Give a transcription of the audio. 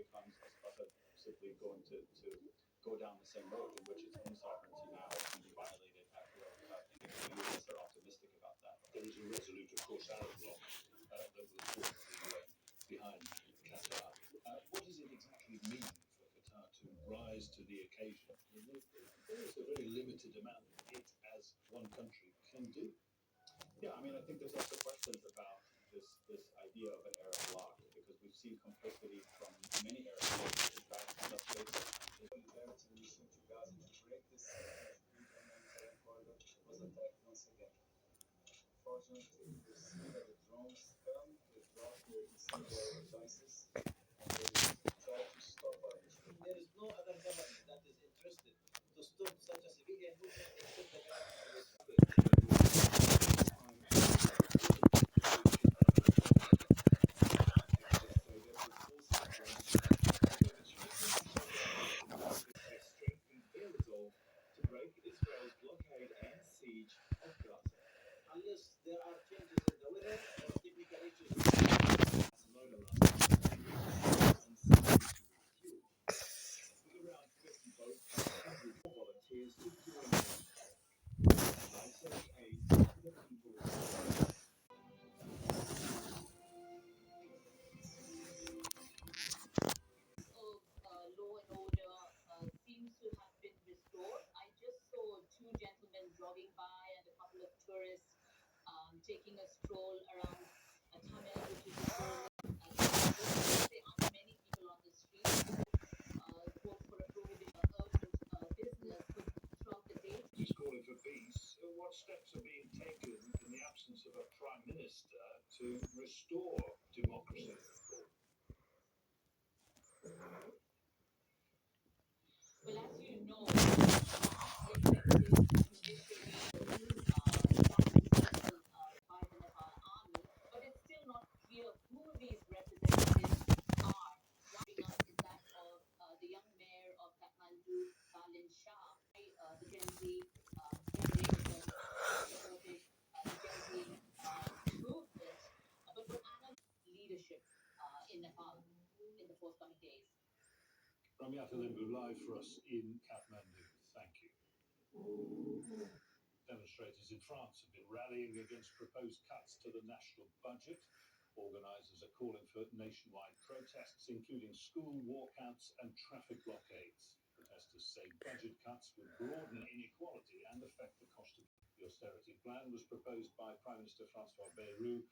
becomes Assad simply going to go down the same road in which its own sovereignty now can be violated at will without any unless they're optimistic about that. There is a resolute, of course, Arab bloc that will form behind Qatar. What does it exactly mean for Qatar to rise to the occasion? There is a very limited amount it, as one country, can do. Yeah, I mean, I think there's also questions about this idea of an Arab bloc because we've seen complicity from many Arab states. In fact, let's face it, Solidarity mission to Gaza to break this humanitarian corridor was attacked once again. Fortunately, we see that the drones come, they drop their incendiary devices, and they try to stop our mission. There is no other government that is interested to stop such a civilian movement except the government. has strengthened their resolve to break Israel's blockade and siege of Gaza. Unless there are changes in the weather or technical issues. Barcelona last night and safely to refuel. With around 50 boats and hundreds more volunteers to join them. Life-saving aid to the people. Of law and order seems to have been restored. I just saw two gentlemen jogging by and a couple of tourists taking a stroll around Tamil, which is the there aren't many people on the street. Vote for a prohibition urgent business throughout the day. He's calling for peace. What steps are being taken in the absence of a prime minister to restore democracy? Well, as you know, effective judiciary by the Nepal army, but it's still not clear who these representatives are. One up is that of the young mayor of Kathmandu, Balin Shah, the Gen Z generation supported the Gen Z movement, but would Anna leadership in Nepal in the forthcoming days? Ramyata Limbu live for us in Kathmandu. Thank you. Demonstrators in France have been rallying against proposed cuts to the national budget. Organisers are calling for nationwide protests, including school walkouts and traffic blockades. Protesters say budget cuts would broaden inequality and affect the cost of the austerity plan was proposed by Prime Minister Francois Bayrou